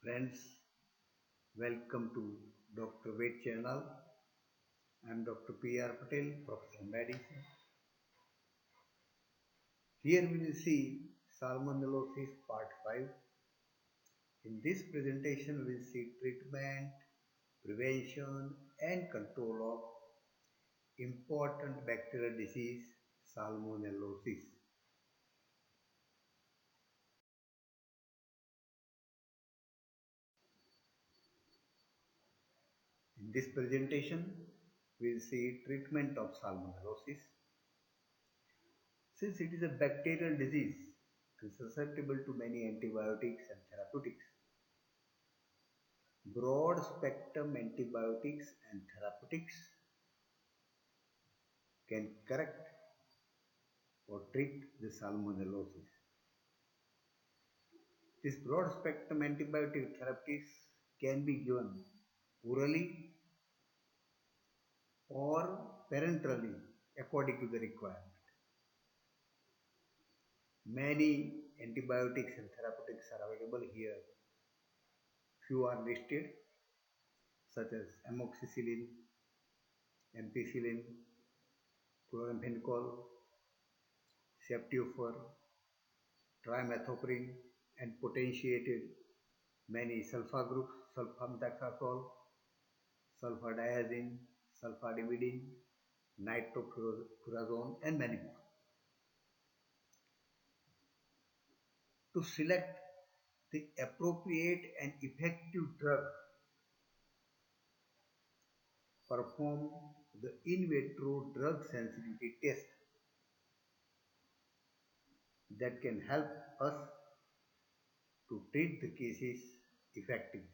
Friends, welcome to Dr. Ved channel. I am Dr. P.R. Patel, Professor of Medicine. Here we will see Salmonellosis Part 5. In this presentation, we will see treatment, prevention and control of important bacterial disease Salmonellosis. In this presentation, we will see treatment of Salmonellosis. Since it is a bacterial disease, it is susceptible to many antibiotics and therapeutics. Broad spectrum antibiotics and therapeutics can correct or treat the salmonellosis. This broad spectrum antibiotic therapies can be given orally or parenterally according to the requirement. Many antibiotics and therapeutics are available here. Few are listed such as amoxicillin, ampicillin, chloramphenicol, ceftiofur, trimethoprim, and potentiated many sulfa groups, sulfamethoxazole, sulfadiazine, sulfadividine, nitrofurazone, and many more. To select the appropriate and effective drug, perform the in vitro drug sensitivity test that can help us to treat the cases effectively.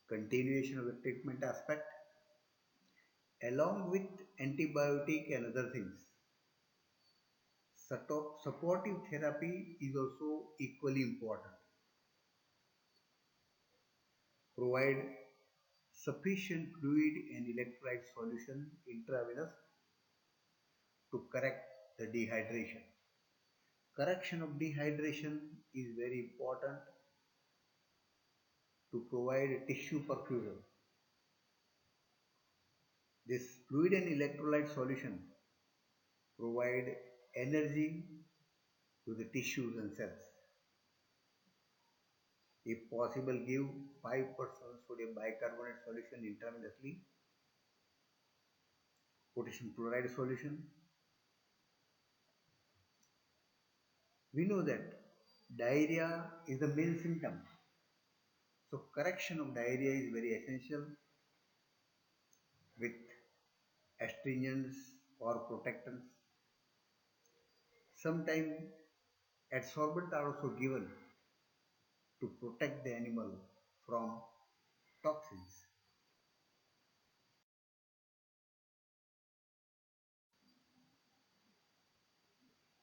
Continuation of the treatment aspect along with antibiotic and other things. Supportive therapy is also equally important. Provide sufficient fluid and electrolyte solution intravenous to correct the dehydration. Correction of dehydration is very important to provide tissue perfusion. This fluid and electrolyte solution provide energy to the tissues and cells. If possible, give 5% sodium bicarbonate solution intravenously, potassium chloride solution. We know that diarrhea is the main symptom. So correction of diarrhea is very essential with astringents or protectants. Sometimes adsorbent are also given to protect the animal from toxins.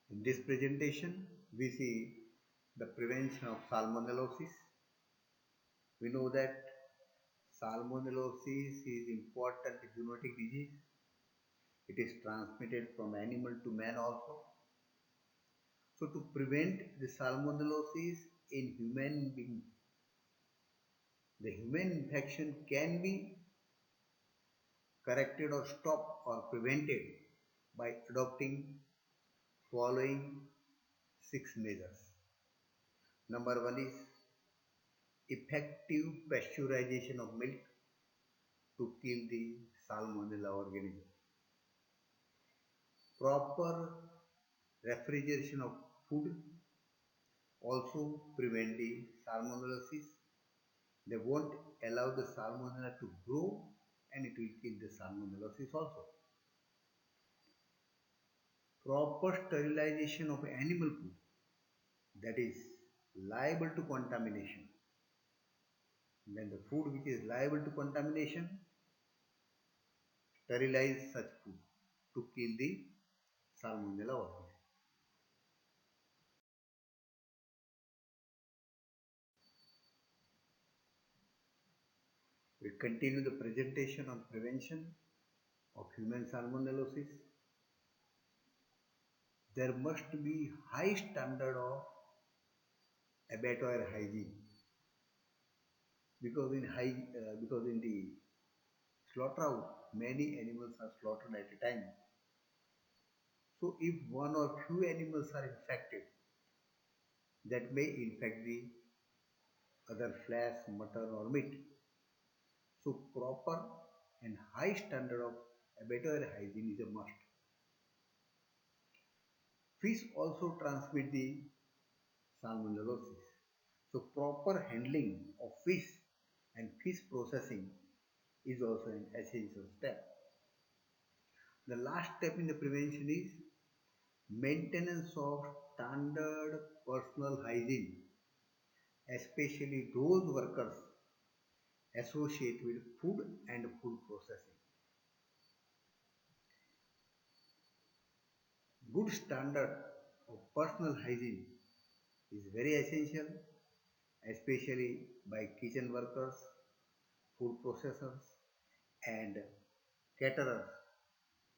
In this presentation, we see the prevention of salmonellosis. We know that salmonellosis is important zoonotic disease. It is transmitted from animal to man also. So to prevent the salmonellosis in human being, the human infection can be corrected or stopped or prevented by adopting following 6 measures. Number one is effective pasteurization of milk to kill the salmonella organism. Proper refrigeration of food also prevent the salmonellosis. They won't allow the salmonella to grow and it will kill the salmonellosis also. Proper sterilization of animal food that is liable to contamination. When the food which is liable to contamination, sterilize such food to kill the salmonella organism. We continue the presentation on prevention of human salmonellosis. there must be high standard of abattoir hygiene because in the slaughterhouse many animals are slaughtered at a time. So if one or few animals are infected, that may infect the other flesh, mutton or meat. So proper and high standard of abattoir hygiene is a must. Fish also transmit the salmonellosis. So proper handling of fish and fish processing is also an essential step. The last step in the prevention is maintenance of standard personal hygiene, especially those workers associated with food and food processing. Good standard of personal hygiene is very essential, especially by kitchen workers, food processors, and caterers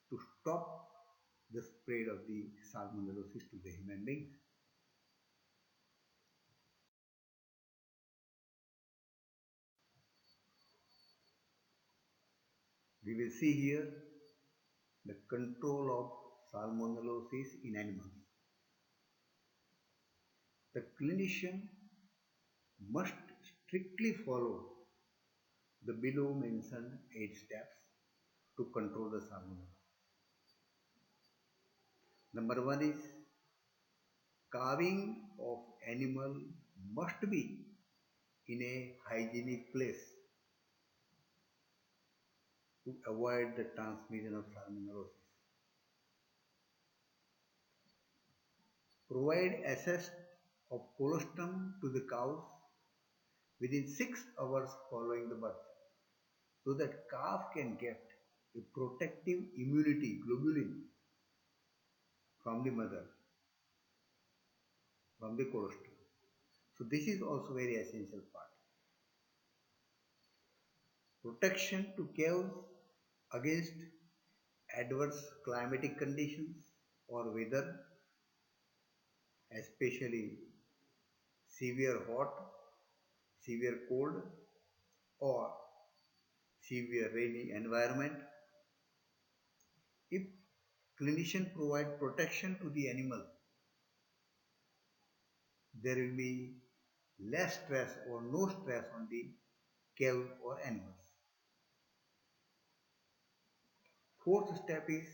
to stop the spread of the salmonellosis to the human beings. We will see here the control of salmonellosis in animals. The clinician must strictly follow the below mentioned 8 steps to control the salmonella. Number one is carving of animal must be in a hygienic place to avoid the transmission of salmonellosis. Provide access of colostrum to the cows within 6 hours following the birth so that calf can get a protective immunity globulin from the mother, from the colostrum. So this is also very essential part. Protection to cows against adverse climatic conditions or weather, especially severe hot, severe cold, or severe rainy environment. If clinician provide protection to the animal, there will be less stress or no stress on the cow or animals. Fourth step is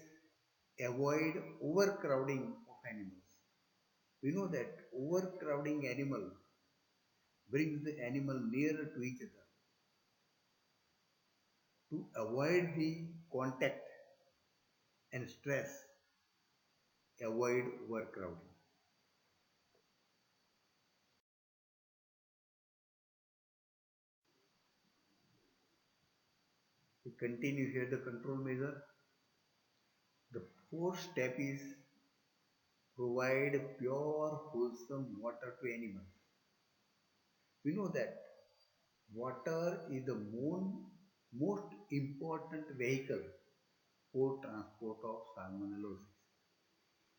avoid overcrowding of animals. We know that overcrowding animal brings the animal nearer to each other. To avoid the contact and stress, avoid overcrowding. We continue here the control measure. The fourth step is provide pure wholesome water to animals. We know that water is the most important vehicle for transport of salmonellosis.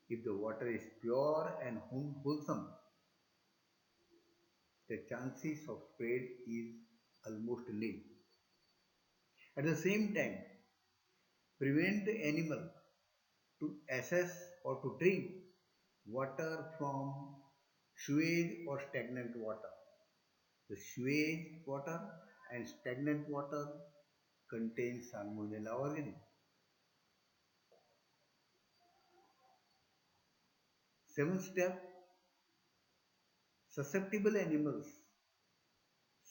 If the water is pure and wholesome, the chances of spread is almost nil. At the same time, prevent the animal to access or to drink water from sewage or stagnant water. The sewage water and stagnant water contain Salmonella organism. Seventh step, susceptible animals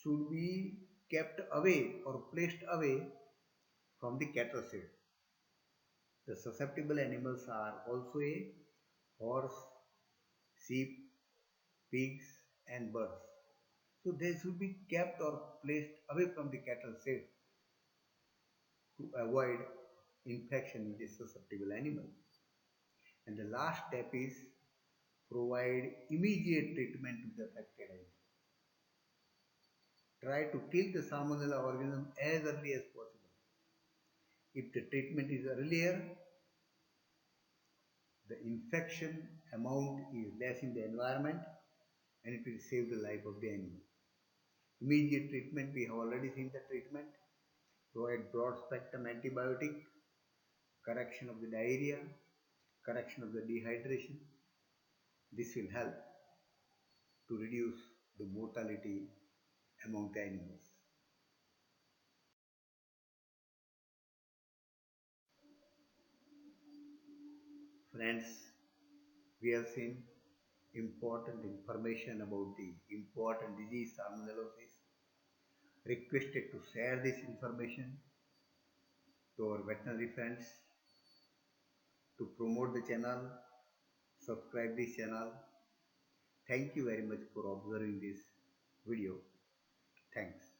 should be kept away or placed away from the cattle shed. The susceptible animals are also a horse, sheep, pigs and birds. So they should be kept or placed away from the cattle shed to avoid infection in the susceptible animal. And the last step is provide immediate treatment to the affected animal. Try to kill the Salmonella organism as early as possible. If the treatment is earlier, the infection amount is less in the environment and it will save the life of the animal. Immediate treatment, we have already seen the treatment. Provide broad spectrum antibiotic, correction of the diarrhea, correction of the dehydration. This will help to reduce the mortality among the animals. Friends, we have seen important information about the important disease salmonellosis. Requested to share this information to our veterinary friends, to promote the channel, subscribe this channel. Thank you very much for observing this video. Thanks.